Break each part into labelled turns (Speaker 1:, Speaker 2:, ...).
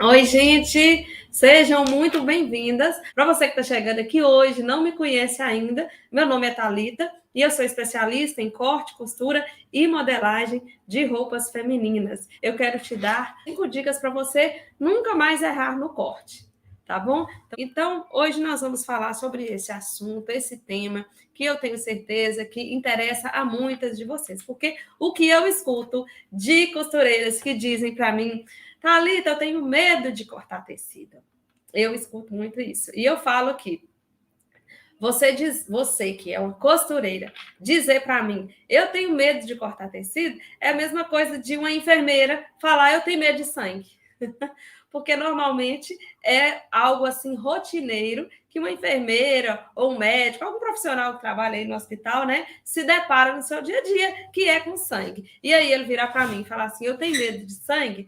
Speaker 1: Oi, gente! Sejam muito bem-vindas. Para você que está chegando aqui hoje, não me conhece ainda, meu nome é Thalita e eu sou especialista em corte, costura e modelagem de roupas femininas. Eu quero te dar 5 dicas para você nunca mais errar no corte, tá bom? Então, hoje nós vamos falar sobre esse assunto, esse tema, que eu tenho certeza que interessa a muitas de vocês, porque o que eu escuto de costureiras que dizem para mim: Thalita, eu tenho medo de cortar tecido. Eu escuto muito isso. E eu falo que você que é uma costureira, dizer para mim, eu tenho medo de cortar tecido, é a mesma coisa de uma enfermeira falar, eu tenho medo de sangue. Porque normalmente é algo assim rotineiro que uma enfermeira ou um médico, algum profissional que trabalha aí no hospital, né, se depara no seu dia a dia, que é com sangue. E aí ele virar para mim e falar assim, eu tenho medo de sangue,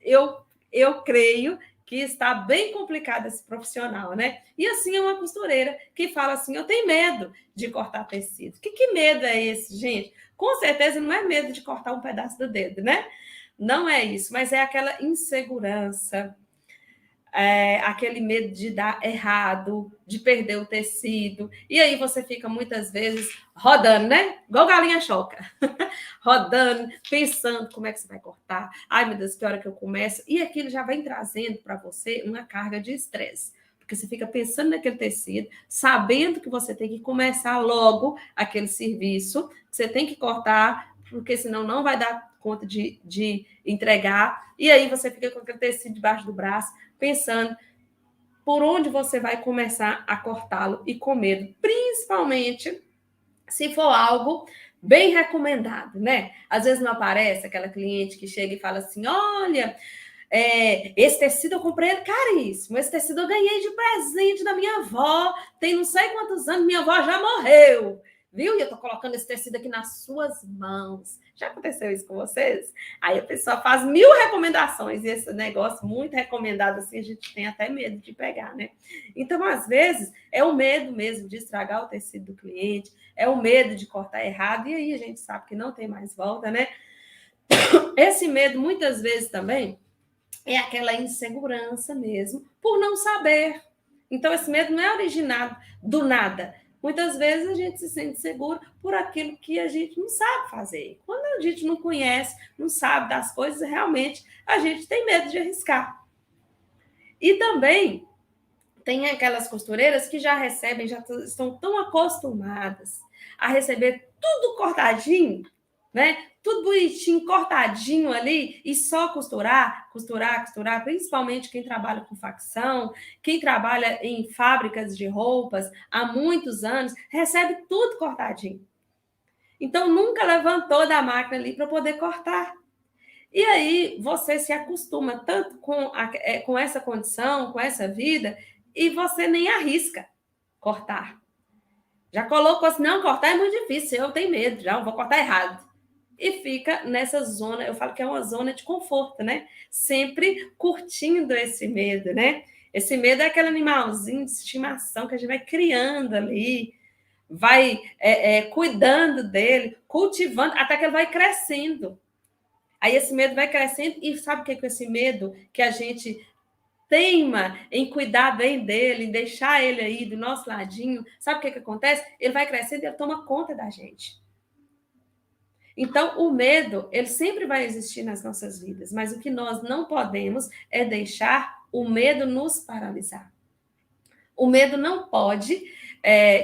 Speaker 1: eu creio que está bem complicado esse profissional, né? E assim é uma costureira que fala assim, eu tenho medo de cortar tecido. Que medo é esse, gente? Com certeza não é medo de cortar um pedaço do dedo, né? Não é isso, mas é aquela insegurança, aquele medo de dar errado, de perder o tecido. E aí você fica muitas vezes rodando, né? Igual galinha choca. Rodando, pensando como é que você vai cortar. Ai, meu Deus, que hora que eu começo? E aquilo já vem trazendo para você uma carga de estresse. Porque você fica pensando naquele tecido, sabendo que você tem que começar logo aquele serviço, que você tem que cortar, porque senão não vai dar conta de entregar. E aí você fica com aquele tecido debaixo do braço, pensando por onde você vai começar a cortá-lo e com medo, principalmente se for algo bem recomendado, né? Às vezes não aparece aquela cliente que chega e fala assim, olha, esse tecido eu comprei ele caríssimo, esse tecido eu ganhei de presente da minha avó, tem não sei quantos anos, minha avó já morreu, viu? E eu tô colocando esse tecido aqui nas suas mãos. Já aconteceu isso com vocês? Aí a pessoa faz 1000 recomendações, e esse negócio muito recomendado assim, a gente tem até medo de pegar, né? Então, às vezes, é o medo mesmo de estragar o tecido do cliente, é o medo de cortar errado, e aí a gente sabe que não tem mais volta, né? Esse medo, muitas vezes também, é aquela insegurança mesmo, por não saber. Então, esse medo não é originado do nada. Muitas vezes a gente se sente seguro por aquilo que a gente não sabe fazer. Quando a gente não conhece, não sabe das coisas, realmente a gente tem medo de arriscar. E também tem aquelas costureiras que já recebem, já estão tão acostumadas a receber tudo cortadinho, né? Tudo bonitinho, cortadinho ali, e só costurar, costurar, costurar, principalmente quem trabalha com facção, quem trabalha em fábricas de roupas há muitos anos, recebe tudo cortadinho. Então, nunca levantou da máquina ali para poder cortar. E aí, você se acostuma tanto com essa condição, com essa vida, e você nem arrisca cortar. Já colocou assim, não, cortar é muito difícil, eu tenho medo, já vou cortar errado. E fica nessa zona, eu falo que é uma zona de conforto, né? Sempre curtindo esse medo, né? Esse medo é aquele animalzinho de estimação que a gente vai criando ali, vai cuidando dele, cultivando, até que ele vai crescendo. Aí esse medo vai crescendo, e sabe o que é com esse medo que a gente teima em cuidar bem dele, em deixar ele aí do nosso ladinho? Sabe o que acontece? Ele vai crescendo e ele toma conta da gente. Então, o medo, ele sempre vai existir nas nossas vidas, mas o que nós não podemos é deixar o medo nos paralisar. O medo não pode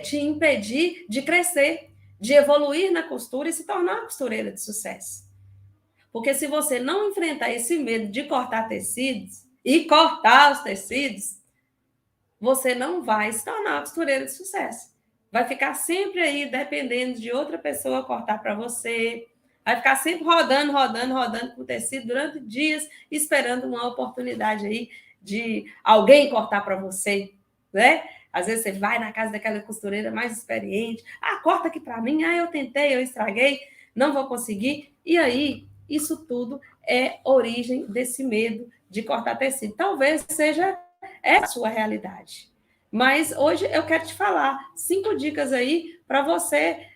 Speaker 1: te impedir de crescer, de evoluir na costura e se tornar uma costureira de sucesso. Porque se você não enfrentar esse medo de cortar tecidos e cortar os tecidos, você não vai se tornar uma costureira de sucesso. Vai ficar sempre aí dependendo de outra pessoa cortar para você. Vai ficar sempre rodando, rodando, rodando com o tecido durante dias, esperando uma oportunidade aí de alguém cortar para você, né? Às vezes você vai na casa daquela costureira mais experiente. Ah, corta aqui para mim. Ah, eu tentei, eu estraguei, não vou conseguir. E aí, isso tudo é origem desse medo de cortar tecido. Talvez seja essa a sua realidade. Mas hoje eu quero te falar 5 dicas aí para você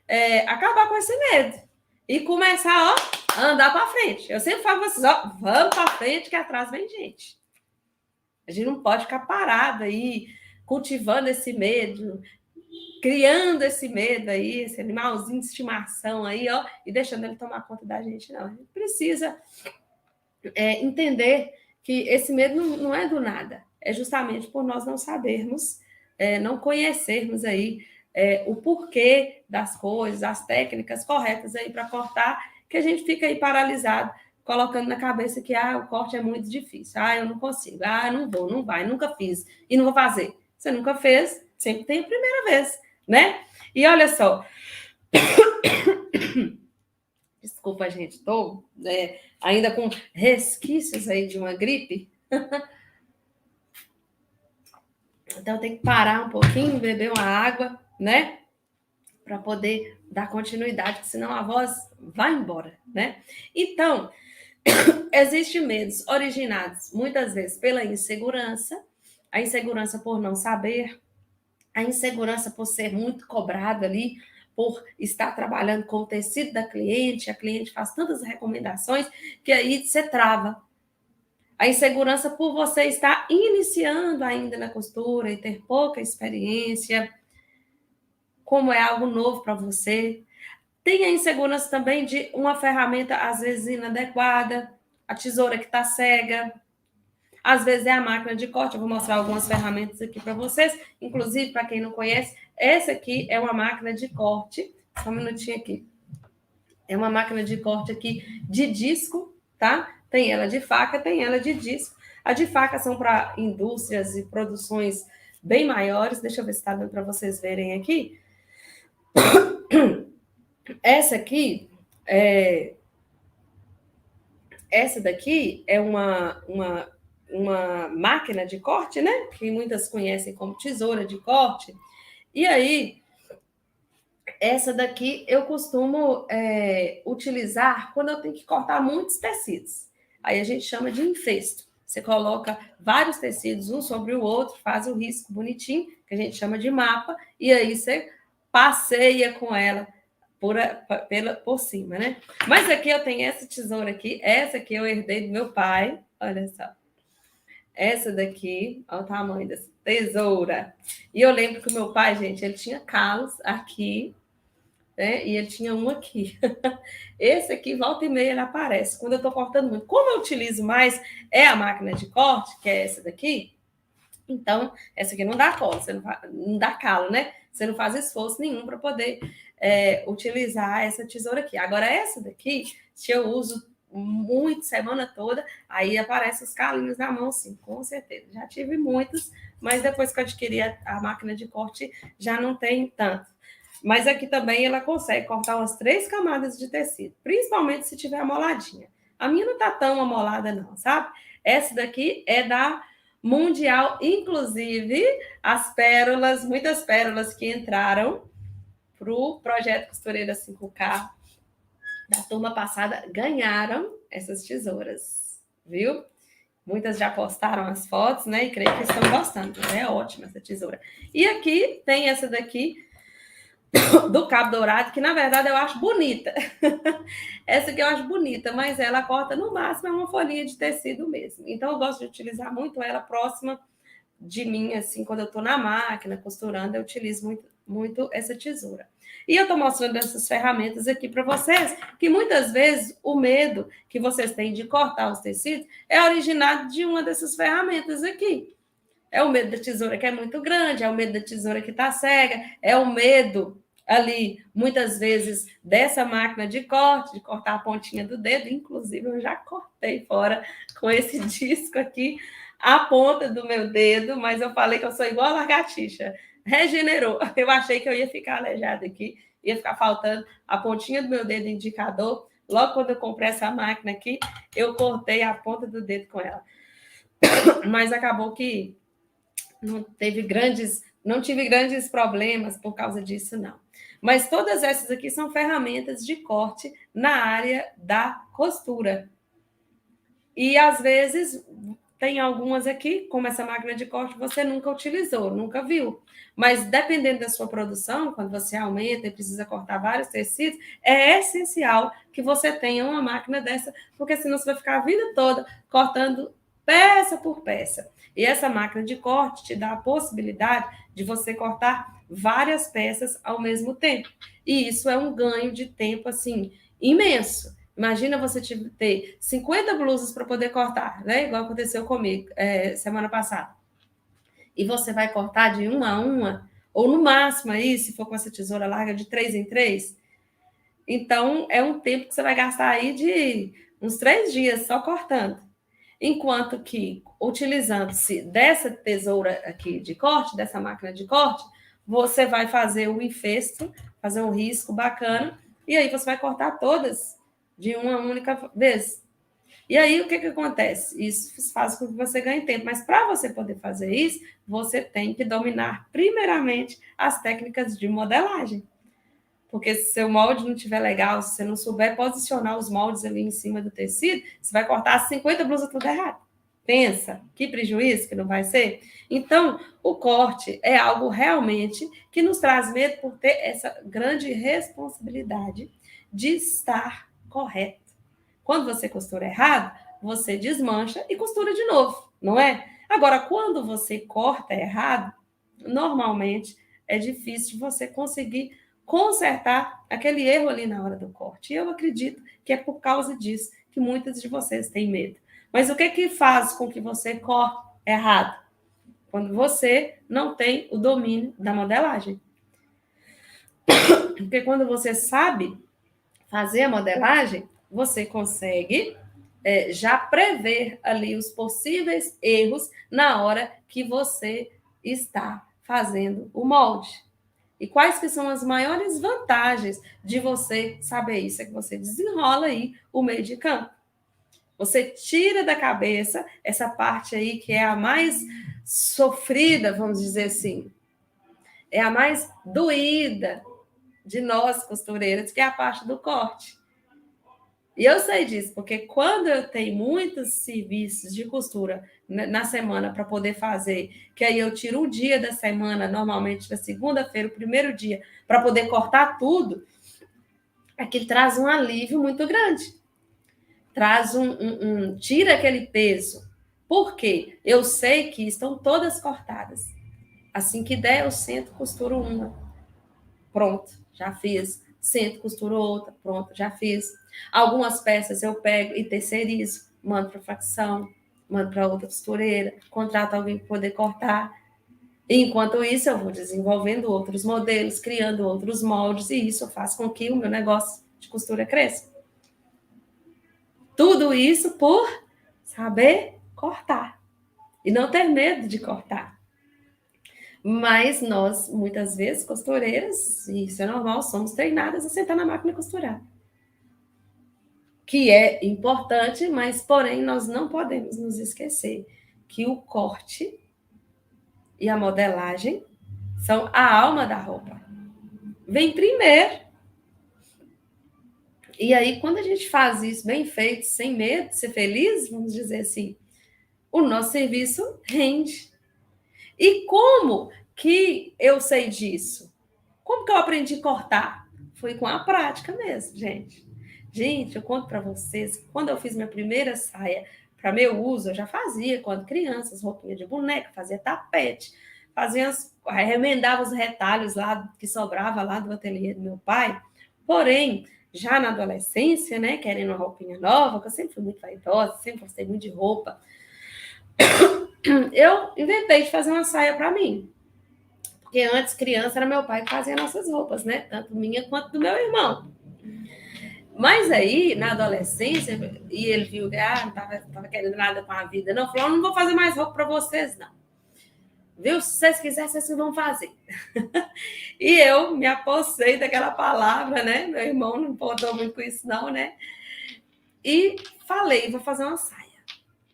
Speaker 1: acabar com esse medo e começar, ó, a andar para frente. Eu sempre falo para vocês, ó, vamos para frente que atrás vem gente. A gente não pode ficar parado aí, cultivando esse medo, criando esse medo aí, esse animalzinho de estimação aí, ó, e deixando ele tomar conta da gente, não. A gente precisa entender que esse medo não é do nada, é justamente por nós não sabermos, não conhecermos aí o porquê das coisas, as técnicas corretas aí para cortar, que a gente fica aí paralisado, colocando na cabeça que o corte é muito difícil, eu não consigo, eu não vou, não vai, nunca fiz e não vou fazer. Você nunca fez, sempre tem a primeira vez, né? E olha só, desculpa, gente, estou ainda com resquícios aí de uma gripe. Então, tem que parar um pouquinho, beber uma água, né? Para poder dar continuidade, senão a voz vai embora, né? Então, existem medos originados muitas vezes pela insegurança, a insegurança por não saber, a insegurança por ser muito cobrado ali, por estar trabalhando com o tecido da cliente, a cliente faz tantas recomendações que aí você trava. A insegurança por você estar iniciando ainda na costura e ter pouca experiência, como é algo novo para você. Tem a insegurança também de uma ferramenta, às vezes, inadequada, a tesoura que está cega, às vezes é a máquina de corte. Eu vou mostrar algumas ferramentas aqui para vocês, inclusive, para quem não conhece, essa aqui é uma máquina de corte, só um minutinho aqui. É uma máquina de corte aqui de disco, tá? Tem ela de faca, tem ela de disco. A de faca são para indústrias e produções bem maiores. Deixa eu ver se está dando para vocês verem aqui. Essa aqui essa daqui é uma máquina de corte, né? Que muitas conhecem como tesoura de corte. E aí, essa daqui eu costumo utilizar quando eu tenho que cortar muitos tecidos. Aí a gente chama de enfesto. Você coloca vários tecidos um sobre o outro, faz o risco bonitinho, que a gente chama de mapa, e aí você passeia com ela por cima, né? Mas aqui eu tenho essa tesoura aqui, essa aqui eu herdei do meu pai, olha só. Essa daqui, olha o tamanho dessa tesoura. E eu lembro que o meu pai, gente, ele tinha calos aqui, né? E ele tinha um aqui. Esse aqui, volta e meia, ele aparece. Quando eu estou cortando muito. Como eu utilizo mais a máquina de corte, que é essa daqui, então, essa aqui não dá colo, você não dá calo, né? Você não faz esforço nenhum para poder utilizar essa tesoura aqui. Agora, essa daqui, se eu uso muito, semana toda, aí aparecem os calinhos na mão, sim, com certeza. Já tive muitos, mas depois que eu adquiri a máquina de corte, já não tem tanto. Mas aqui também ela consegue cortar umas 3 camadas de tecido, principalmente se tiver amoladinha. A minha não tá tão amolada não, sabe? Essa daqui é da Mundial, inclusive as pérolas, muitas pérolas que entraram para o projeto Costureira 5K da turma passada ganharam essas tesouras, viu? Muitas já postaram as fotos, né? E creio que estão gostando. É ótima essa tesoura. E aqui tem essa daqui do cabo dourado, que na verdade eu acho bonita. Essa aqui eu acho bonita, mas ela corta no máximo uma folhinha de tecido mesmo. Então eu gosto de utilizar muito ela próxima de mim, assim, quando eu estou na máquina costurando, eu utilizo muito, muito essa tesoura. E eu estou mostrando essas ferramentas aqui para vocês, que muitas vezes o medo que vocês têm de cortar os tecidos é originado de uma dessas ferramentas aqui. É o medo da tesoura que é muito grande, é o medo da tesoura que está cega, é o medo ali, muitas vezes, dessa máquina de corte, de cortar a pontinha do dedo. Inclusive, eu já cortei fora com esse disco aqui a ponta do meu dedo, mas eu falei que eu sou igual a lagartixa. Regenerou. Eu achei que eu ia ficar aleijada aqui, ia ficar faltando a pontinha do meu dedo indicador. Logo quando eu comprei essa máquina aqui, eu cortei a ponta do dedo com ela. Mas acabou que não tive grandes problemas por causa disso, não. Mas todas essas aqui são ferramentas de corte na área da costura. E, às vezes, tem algumas aqui, como essa máquina de corte, você nunca utilizou, nunca viu. Mas, dependendo da sua produção, quando você aumenta e precisa cortar vários tecidos, é essencial que você tenha uma máquina dessa, porque senão você vai ficar a vida toda cortando peça por peça. E essa máquina de corte te dá a possibilidade de você cortar várias peças ao mesmo tempo. E isso é um ganho de tempo, assim, imenso. Imagina você ter 50 blusas para poder cortar, né? Igual aconteceu comigo semana passada. E você vai cortar de uma a uma, ou no máximo aí, se for com essa tesoura larga, de 3 em 3. Então, é um tempo que você vai gastar aí de uns 3 dias só cortando. Enquanto que, utilizando-se dessa tesoura aqui de corte, dessa máquina de corte, você vai fazer o infesto, fazer um risco bacana, e aí você vai cortar todas de uma única vez. E aí, o que acontece? Isso faz com que você ganhe tempo. Mas para você poder fazer isso, você tem que dominar, primeiramente, as técnicas de modelagem. Porque se seu molde não estiver legal, se você não souber posicionar os moldes ali em cima do tecido, você vai cortar as 50 blusas tudo errado. Pensa, que prejuízo que não vai ser? Então, o corte é algo realmente que nos traz medo por ter essa grande responsabilidade de estar correto. Quando você costura errado, você desmancha e costura de novo, não é? Agora, quando você corta errado, normalmente é difícil você conseguir consertar aquele erro ali na hora do corte. E eu acredito que é por causa disso que muitas de vocês têm medo. Mas o que faz com que você corte errado? Quando você não tem o domínio da modelagem. Porque quando você sabe fazer a modelagem, você consegue já prever ali os possíveis erros na hora que você está fazendo o molde. E quais que são as maiores vantagens de você saber isso? É que você desenrola aí o meio de campo. Você tira da cabeça essa parte aí que é a mais sofrida, vamos dizer assim. É a mais doída de nós, costureiras, que é a parte do corte. E eu sei disso, porque quando eu tenho muitos serviços de costura na semana para poder fazer, que aí eu tiro um dia da semana, normalmente na segunda-feira, o primeiro dia, para poder cortar tudo, aquilo traz um alívio muito grande. Traz tira aquele peso. Por quê? Eu sei que estão todas cortadas. Assim que der, eu sento, costuro uma. Pronto, já fiz. Sento, costuro outra. Pronto, já fiz. Algumas peças eu pego e terceirizo, mando para facção, mando para outra costureira, contrato alguém para poder cortar. E, enquanto isso, eu vou desenvolvendo outros modelos, criando outros moldes, e isso faz com que o meu negócio de costura cresça. Tudo isso por saber cortar e não ter medo de cortar. Mas nós, muitas vezes, costureiras, e isso é normal, somos treinadas a sentar na máquina e costurar. Que é importante, mas, porém, nós não podemos nos esquecer que o corte e a modelagem são a alma da roupa. Vem primeiro. E aí, quando a gente faz isso bem feito, sem medo de ser feliz, vamos dizer assim, o nosso serviço rende. E como que eu sei disso? Como que eu aprendi a cortar? Foi com a prática mesmo, gente. Gente, eu conto para vocês, quando eu fiz minha primeira saia para meu uso, eu já fazia quando criança, as roupinhas de boneca, fazia tapete, remendava os retalhos lá que sobrava lá do ateliê do meu pai. Porém, já na adolescência, né, querendo uma roupinha nova, que eu sempre fui muito vaidosa, sempre gostei muito de roupa, eu inventei de fazer uma saia para mim. Porque antes, criança, era meu pai que fazia nossas roupas, né? Tanto minha quanto do meu irmão. Mas aí, na adolescência, e ele viu que não estava querendo nada com a vida, não, falou: não vou fazer mais roupa para vocês, não. Viu? Se vocês quiserem, vocês vão fazer. E eu me apossei daquela palavra, né? Meu irmão não importou muito com isso, não, né? E falei: vou fazer uma saia.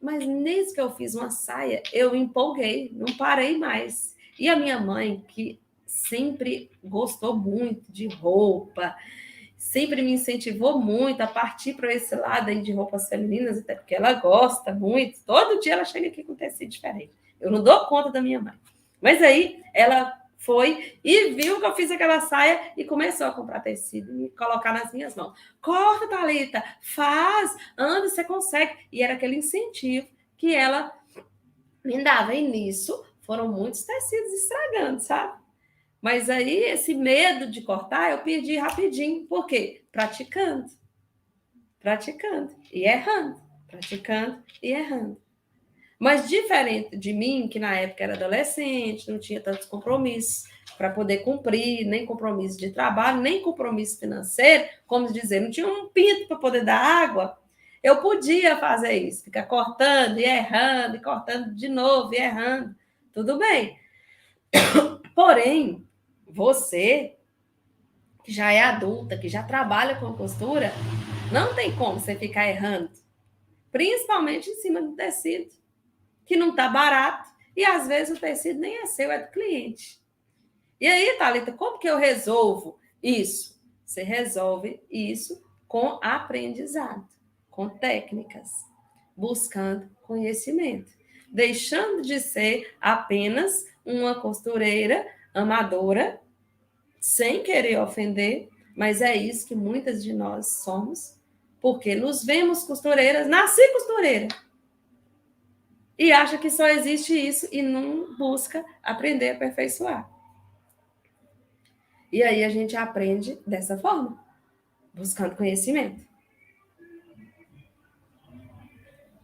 Speaker 1: Mas nesse que eu fiz uma saia, eu empolguei, não parei mais. E a minha mãe, que sempre gostou muito de roupa, sempre me incentivou muito a partir para esse lado aí de roupas femininas, até porque ela gosta muito. Todo dia ela chega aqui com tecido diferente. Eu não dou conta da minha mãe. Mas aí ela foi e viu que eu fiz aquela saia e começou a comprar tecido e colocar nas minhas mãos. Corta, Thalita, faz, anda, você consegue. E era aquele incentivo que ela me dava. E nisso foram muitos tecidos estragando, sabe? Mas aí esse medo de cortar eu perdi rapidinho. Por quê? Praticando e errando, praticando e errando. Mas diferente de mim, que na época era adolescente, não tinha tantos compromissos para poder cumprir, nem compromisso de trabalho, nem compromisso financeiro, como dizer, não tinha um pinto para poder dar água, eu podia fazer isso, ficar cortando e errando, e cortando de novo e errando. Tudo bem. Porém, você, que já é adulta, que já trabalha com costura, não tem como você ficar errando, principalmente em cima do tecido, que não está barato, e às vezes o tecido nem é seu, é do cliente. E aí, Thalita, como que eu resolvo isso? Você resolve isso com aprendizado, com técnicas, buscando conhecimento, deixando de ser apenas uma costureira amadora, sem querer ofender, mas é isso que muitas de nós somos, porque nos vemos costureiras, nasci costureira, e acha que só existe isso e não busca aprender a aperfeiçoar. E aí a gente aprende dessa forma, buscando conhecimento.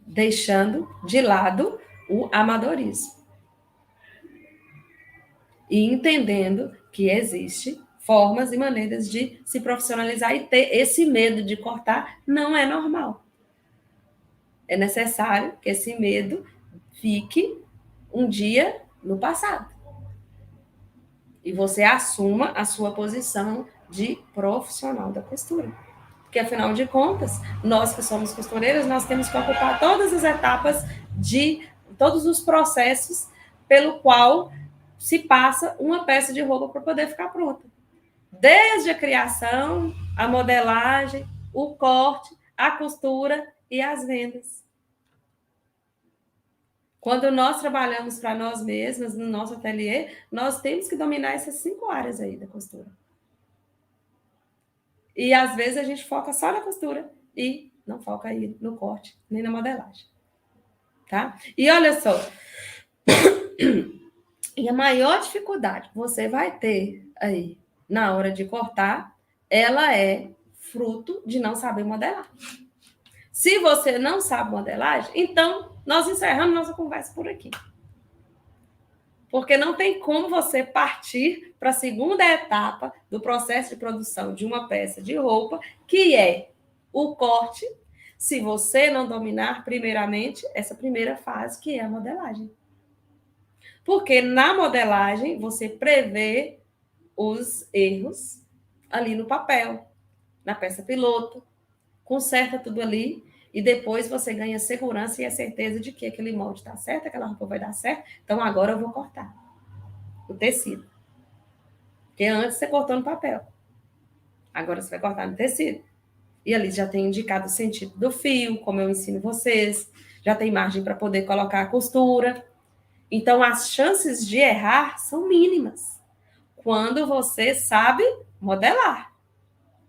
Speaker 1: Deixando de lado o amadorismo. E entendendo que existe formas e maneiras de se profissionalizar e ter esse medo de cortar não é normal. É necessário que esse medo fique um dia no passado. E você assuma a sua posição de profissional da costura. Porque, afinal de contas, nós que somos costureiras, nós temos que ocupar todas as etapas de todos os processos pelo qual se passa uma peça de roupa para poder ficar pronta. Desde a criação, a modelagem, o corte, a costura e as vendas. Quando nós trabalhamos para nós mesmas, no nosso ateliê, nós temos que dominar essas 5 áreas aí da costura. E, às vezes, a gente foca só na costura e não foca aí no corte, nem na modelagem. Tá? E olha só, e a maior dificuldade que você vai ter aí na hora de cortar, ela é fruto de não saber modelar. Se você não sabe modelagem, então nós encerramos nossa conversa por aqui. Porque não tem como você partir para a segunda etapa do processo de produção de uma peça de roupa, que é o corte, se você não dominar primeiramente essa primeira fase, que é a modelagem. Porque na modelagem você prevê os erros ali no papel, na peça piloto, conserta tudo ali e depois você ganha segurança e a certeza de que aquele molde está certo, aquela roupa vai dar certo, então agora eu vou cortar o tecido. Porque antes você cortou no papel, agora você vai cortar no tecido. E ali já tem indicado o sentido do fio, como eu ensino vocês, já tem margem para poder colocar a costura. Então, as chances de errar são mínimas quando você sabe modelar.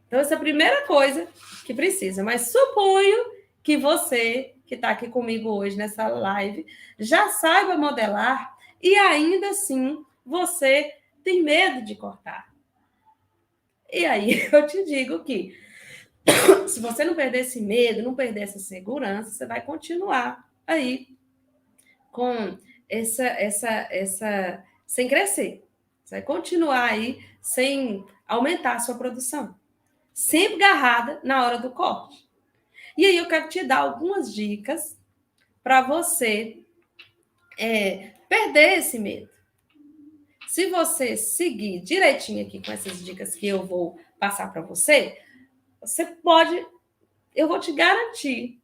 Speaker 1: Então, essa é a primeira coisa que precisa. Mas suponho que você, que está aqui comigo hoje nessa live, já saiba modelar e ainda assim você tem medo de cortar. E aí eu te digo que se você não perder esse medo, não perder essa segurança, você vai continuar aí com essa sem crescer. Você vai continuar aí sem aumentar a sua produção. Sempre agarrada na hora do corte. E aí eu quero te dar algumas dicas para você perder esse medo. Se você seguir direitinho aqui com essas dicas que eu vou passar para você, você pode, eu vou te garantir,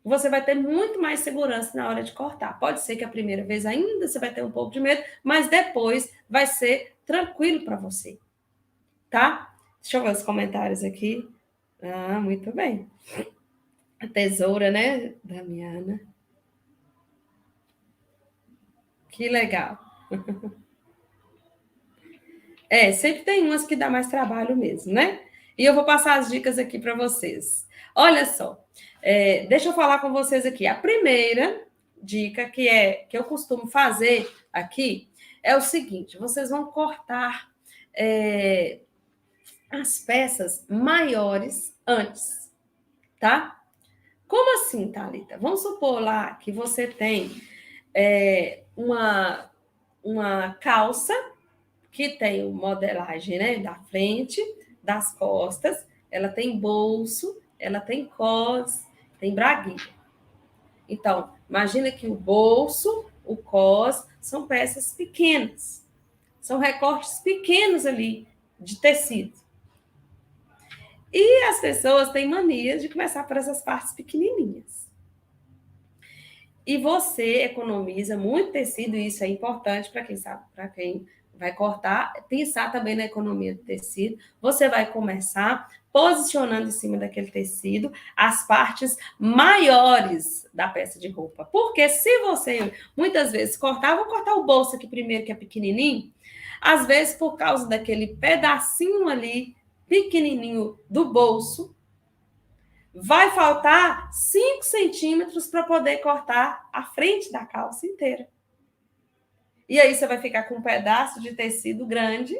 Speaker 1: você vai ter muito mais segurança na hora de cortar. Pode ser que a primeira vez ainda você vai ter um pouco de medo, mas depois vai ser tranquilo para você. Tá? Deixa eu ver os comentários aqui. Ah, muito bem. A tesoura, né, Damiana? Que legal. Sempre tem umas que dá mais trabalho mesmo, né? E eu vou passar as dicas aqui para vocês. Olha só, deixa eu falar com vocês aqui. A primeira dica que eu costumo fazer aqui é o seguinte: vocês vão cortar as peças maiores antes, tá? Como assim, Thalita? Vamos supor lá que você tem uma calça que tem modelagem, né, da frente, das costas, ela tem bolso, ela tem cos, tem braguilha. Então, imagina que o bolso, o cos, são peças pequenas. São recortes pequenos ali de tecido. E as pessoas têm mania de começar por essas partes pequenininhas. E você economiza muito tecido, e isso é importante para quem sabe, para quem vai cortar, pensar também na economia do tecido. Você vai começar posicionando em cima daquele tecido as partes maiores da peça de roupa. Porque se você, muitas vezes, cortar, vou cortar o bolso aqui primeiro, que é pequenininho, às vezes, por causa daquele pedacinho ali, pequenininho do bolso, vai faltar 5 centímetros para poder cortar a frente da calça inteira. E aí você vai ficar com um pedaço de tecido grande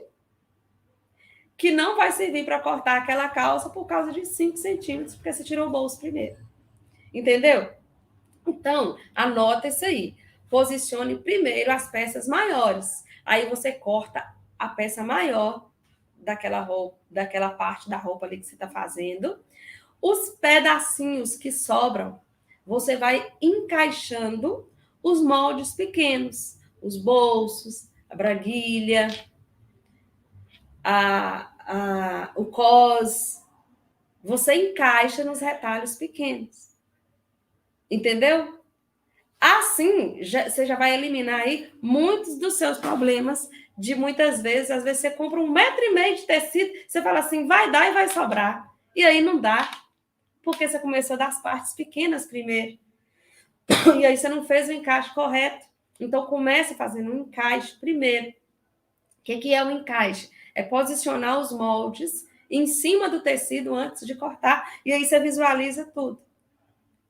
Speaker 1: que não vai servir para cortar aquela calça por causa de 5 centímetros, porque você tirou o bolso primeiro. Entendeu? Então, anota isso aí. Posicione primeiro as peças maiores. Aí você corta a peça maior daquela roupa, daquela parte da roupa ali que você está fazendo. Os pedacinhos que sobram, você vai encaixando os moldes pequenos, os bolsos, a braguilha, o cos. Você encaixa nos retalhos pequenos. Entendeu? Assim, você já vai eliminar aí muitos dos seus problemas de muitas vezes. Às vezes você compra 1,5 metro de tecido, você fala assim, vai dar e vai sobrar. E aí não dá. Porque você começou das partes pequenas primeiro. E aí você não fez o encaixe correto. Então, comece fazendo um encaixe primeiro. O que é o encaixe? É posicionar os moldes em cima do tecido antes de cortar. E aí você visualiza tudo.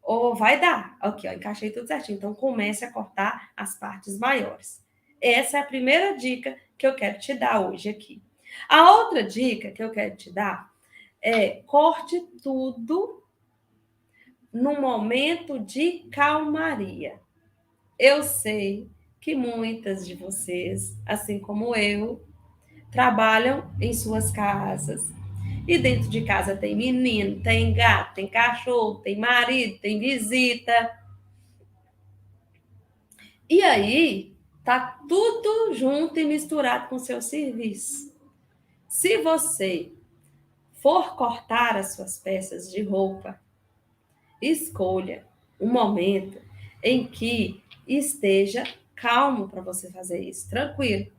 Speaker 1: Ou vai dar. Aqui, ó, encaixei tudo certinho. Então, comece a cortar as partes maiores. Essa é a primeira dica que eu quero te dar hoje aqui. A outra dica que eu quero te dar é corte tudo no momento de calmaria. Eu sei que muitas de vocês, assim como eu, trabalham em suas casas. E dentro de casa tem menino, tem gato, tem cachorro, tem marido, tem visita. E aí, tá tudo junto e misturado com o seu serviço. Se você for cortar as suas peças de roupa, escolha um momento em que esteja calmo para você fazer isso, tranquilo.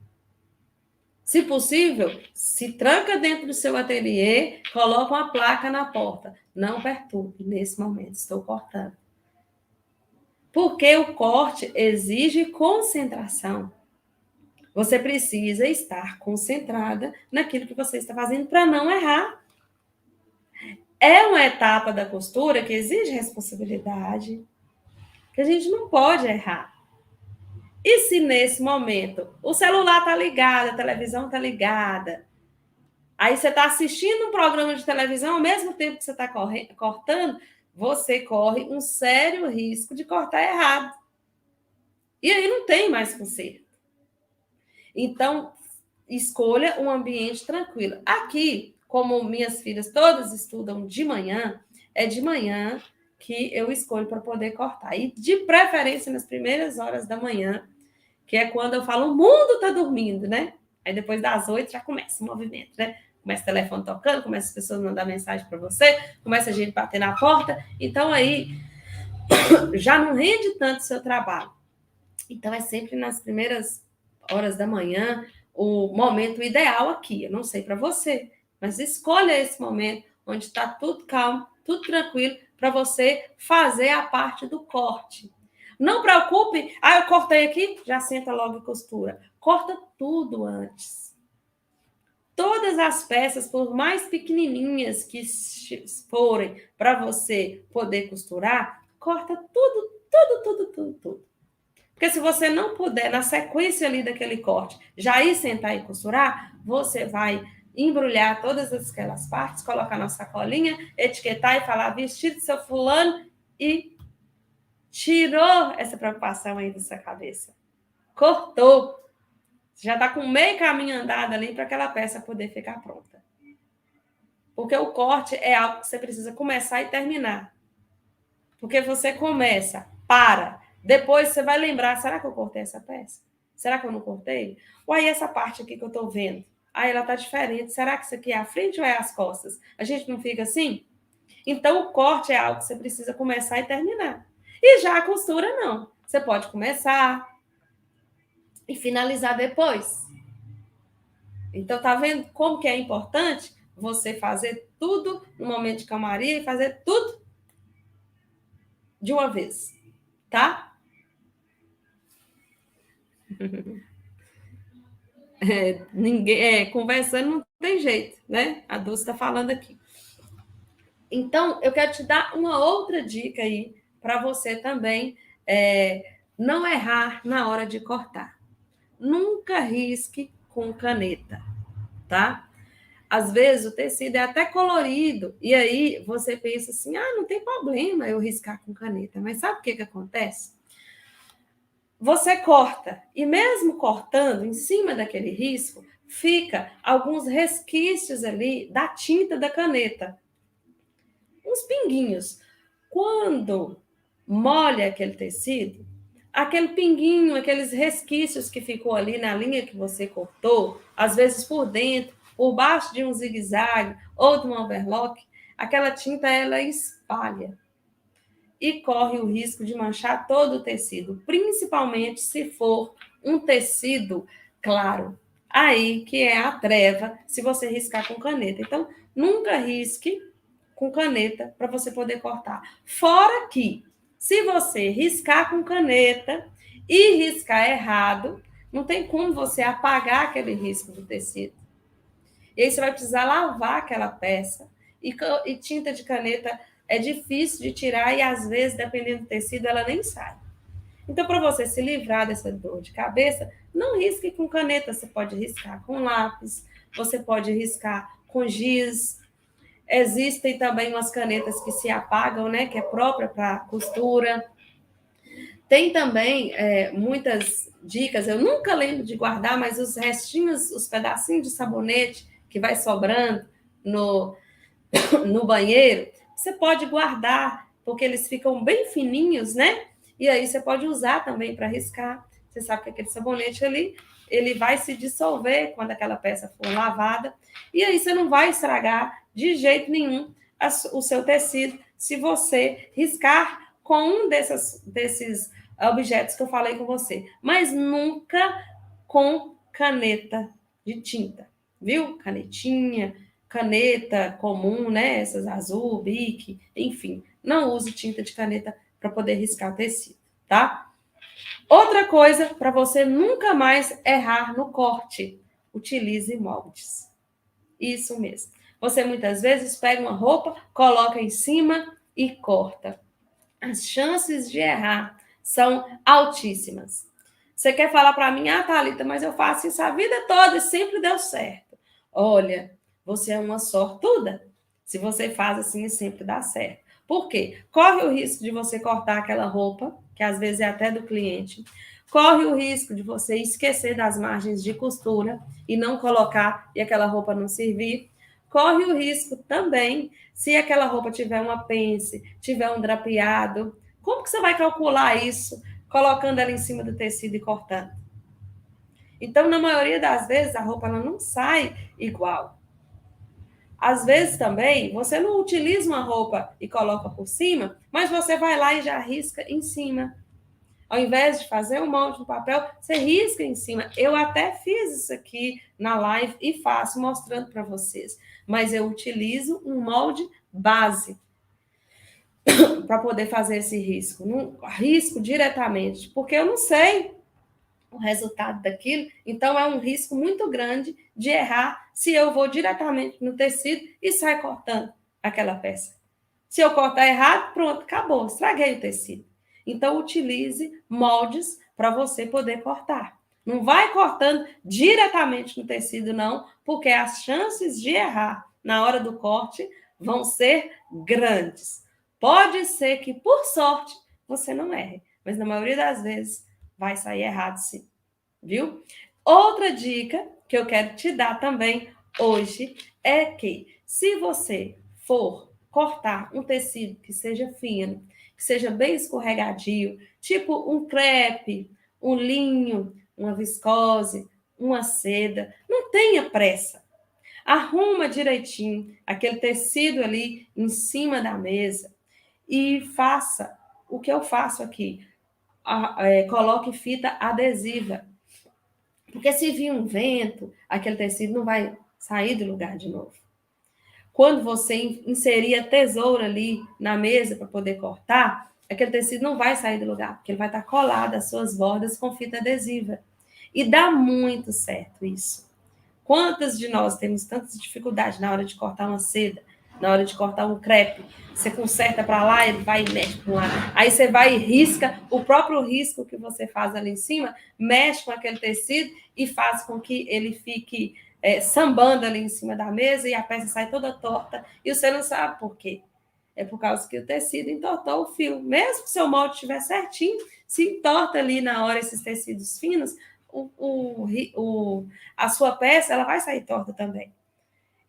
Speaker 1: Se possível, se tranca dentro do seu ateliê, coloca uma placa na porta. Não perturbe nesse momento, estou cortando. Porque o corte exige concentração. Você precisa estar concentrada naquilo que você está fazendo para não errar. É uma etapa da costura que exige responsabilidade, que a gente não pode errar. E se nesse momento o celular está ligado, a televisão está ligada, aí você está assistindo um programa de televisão ao mesmo tempo que você está cortando, você corre um sério risco de cortar errado. E aí não tem mais conserto. Então, escolha um ambiente tranquilo. Aqui, como minhas filhas todas estudam de manhã, é de manhã que eu escolho para poder cortar. E de preferência nas primeiras horas da manhã, que é quando eu falo, o mundo está dormindo, né? Aí depois das 8 já começa o movimento, né? Começa o telefone tocando, começa as pessoas a mandar mensagem para você, começa a gente bater na porta. Então aí já não rende tanto o seu trabalho. Então é sempre nas primeiras horas da manhã o momento ideal aqui. Eu não sei para você, mas escolha esse momento onde está tudo calmo, tudo tranquilo, para você fazer a parte do corte. Não preocupe, eu cortei aqui, já senta logo e costura. Corta tudo antes. Todas as peças, por mais pequenininhas que forem para você poder costurar, corta tudo tudo. Porque se você não puder, na sequência ali daquele corte, já ir sentar e costurar, você vai embrulhar todas aquelas partes, colocar na sacolinha, etiquetar e falar vestido de seu fulano e tirou essa preocupação aí da sua cabeça. Cortou. Você já está com meio caminho andado ali para aquela peça poder ficar pronta. Porque o corte é algo que você precisa começar e terminar. Porque você começa, para, depois você vai lembrar, será que eu cortei essa peça? Será que eu não cortei? Uai, essa parte aqui que eu estou vendo? Ah, ela está diferente. Será que isso aqui é a frente ou é as costas? A gente não fica assim? Então, o corte é algo que você precisa começar e terminar. E já a costura, não. Você pode começar e finalizar depois. Então, tá vendo como que é importante você fazer tudo no momento de calmaria e fazer tudo de uma vez, tá? Conversando não tem jeito, né? A Dulce está falando aqui. Então, eu quero te dar uma outra dica aí para você também não errar na hora de cortar. Nunca risque com caneta, tá? Às vezes o tecido é até colorido, e aí você pensa assim, não tem problema eu riscar com caneta. Mas sabe o que acontece? Você corta, e mesmo cortando em cima daquele risco, fica alguns resquícios ali da tinta da caneta. Uns pinguinhos. Quando molha aquele tecido, aquele pinguinho, aqueles resquícios que ficou ali na linha que você cortou, às vezes por dentro, por baixo de um zigue-zague ou de um overlock, aquela tinta ela espalha e corre o risco de manchar todo o tecido, principalmente se for um tecido claro. Aí que é a treva, se você riscar com caneta. Então, nunca risque com caneta para você poder cortar. Fora que, se você riscar com caneta e riscar errado, não tem como você apagar aquele risco do tecido. E aí você vai precisar lavar aquela peça. E tinta de caneta é difícil de tirar e, às vezes, dependendo do tecido, ela nem sai. Então, para você se livrar dessa dor de cabeça, não risque com caneta. Você pode riscar com lápis, você pode riscar com giz. Existem também umas canetas que se apagam, né? Que é própria para costura. Tem também muitas dicas. Eu nunca lembro de guardar, mas os restinhos, os pedacinhos de sabonete que vai sobrando no banheiro, você pode guardar, porque eles ficam bem fininhos, né? E aí você pode usar também para riscar. Você sabe que aquele sabonete ali, ele vai se dissolver quando aquela peça for lavada. E aí você não vai estragar de jeito nenhum o seu tecido se você riscar com um desses objetos que eu falei com você. Mas nunca com caneta de tinta, viu? Canetinha, caneta comum, né? Essas azul, Bic, enfim. Não use tinta de caneta para poder riscar o tecido, tá? Outra coisa, para você nunca mais errar no corte, utilize moldes. Isso mesmo. Você muitas vezes pega uma roupa, coloca em cima e corta. As chances de errar são altíssimas. Você quer falar para mim, Thalita, mas eu faço isso a vida toda e sempre deu certo. Olha, você é uma sortuda se você faz assim e sempre dá certo. Por quê? Corre o risco de você cortar aquela roupa, que às vezes é até do cliente. Corre o risco de você esquecer das margens de costura e não colocar e aquela roupa não servir. Corre o risco também, se aquela roupa tiver uma pence, tiver um drapeado, como que você vai calcular isso colocando ela em cima do tecido e cortando? Então, na maioria das vezes, a roupa ela não sai igual. Às vezes também, você não utiliza uma roupa e coloca por cima, mas você vai lá e já risca em cima. Ao invés de fazer um molde no papel, você risca em cima. Eu até fiz isso aqui na live e faço, mostrando para vocês. Mas eu utilizo um molde base para poder fazer esse risco. Não risco diretamente, porque eu não sei o resultado daquilo. Então, é um risco muito grande de errar se eu vou diretamente no tecido e saio cortando aquela peça. Se eu cortar errado, pronto, acabou, estraguei o tecido. Então, utilize moldes para você poder cortar. Não vai cortando diretamente no tecido, não, porque as chances de errar na hora do corte vão ser grandes. Pode ser que, por sorte, você não erre, mas na maioria das vezes vai sair errado, sim. Viu? Outra dica que eu quero te dar também hoje é que, se você for cortar um tecido que seja fino, que seja bem escorregadio, tipo um crepe, um linho, uma viscose, uma seda, não tenha pressa. Arruma direitinho aquele tecido ali em cima da mesa e faça o que eu faço aqui. Coloque fita adesiva. Porque se vir um vento, aquele tecido não vai sair do lugar de novo. Quando você inserir a tesoura ali na mesa para poder cortar, aquele tecido não vai sair do lugar, porque ele vai estar colado às suas bordas com fita adesiva. E dá muito certo isso. Quantas de nós temos tantas dificuldades na hora de cortar uma seda, na hora de cortar um crepe? Você conserta para lá, ele vai e mexe para lá. Aí você vai e risca, o próprio risco que você faz ali em cima, mexe com aquele tecido e faz com que ele fique sambando ali em cima da mesa e a peça sai toda torta e você não sabe por quê. É por causa que o tecido entortou o fio. Mesmo que o seu molde estiver certinho, se entorta ali na hora esses tecidos finos, a sua peça ela vai sair torta também.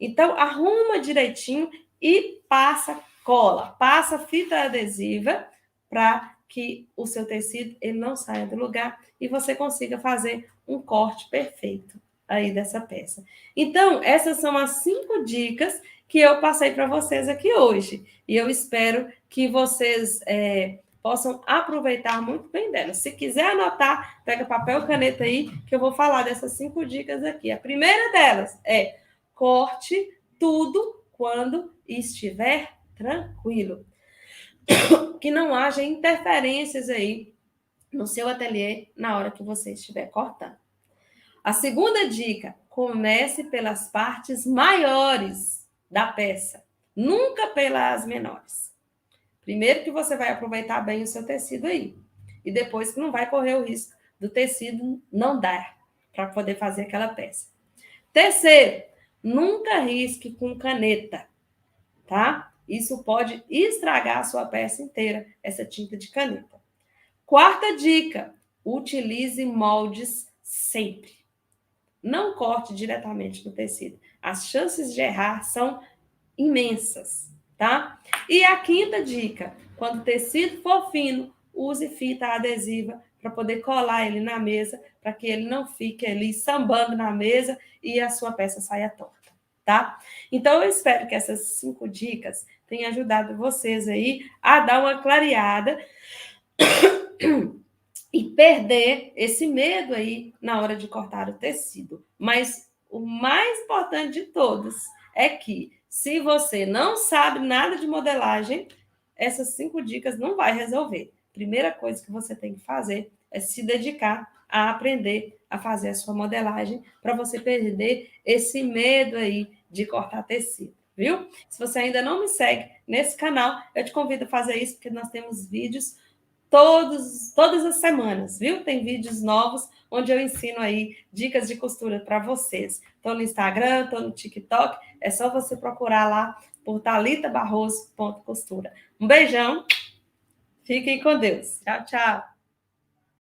Speaker 1: Então, arruma direitinho e passa cola, passa fita adesiva para que o seu tecido ele não saia do lugar e você consiga fazer um corte perfeito aí dessa peça. Então, essas são as 5 dicas que eu passei para vocês aqui hoje. E eu espero que vocês possam aproveitar muito bem delas. Se quiser anotar, pega papel e caneta aí, que eu vou falar dessas 5 dicas aqui. A primeira delas é corte tudo quando estiver tranquilo. Que não haja interferências aí no seu ateliê na hora que você estiver cortando. A segunda dica, comece pelas partes maiores da peça, nunca pelas menores. Primeiro que você vai aproveitar bem o seu tecido aí. E depois que não vai correr o risco do tecido não dar para poder fazer aquela peça. Terceiro, nunca risque com caneta, tá? Isso pode estragar a sua peça inteira, essa tinta de caneta. Quarta dica, utilize moldes sempre. Não corte diretamente no tecido. As chances de errar são imensas, tá? E a quinta dica, quando o tecido for fino, use fita adesiva para poder colar ele na mesa, para que ele não fique ali sambando na mesa e a sua peça saia torta, tá? Então, eu espero que essas 5 dicas tenham ajudado vocês aí a dar uma clareada e perder esse medo aí na hora de cortar o tecido. Mas o mais importante de todos é que, se você não sabe nada de modelagem, essas 5 dicas não vai resolver. Primeira coisa que você tem que fazer é se dedicar a aprender a fazer a sua modelagem para você perder esse medo aí de cortar tecido, viu? Se você ainda não me segue nesse canal, eu te convido a fazer isso, porque nós temos vídeos todas as semanas, viu? Tem vídeos novos onde eu ensino aí dicas de costura para vocês. Estou no Instagram, estou no TikTok, é só você procurar lá por talitabarroso.costura. Um beijão, fiquem com Deus. Tchau, tchau.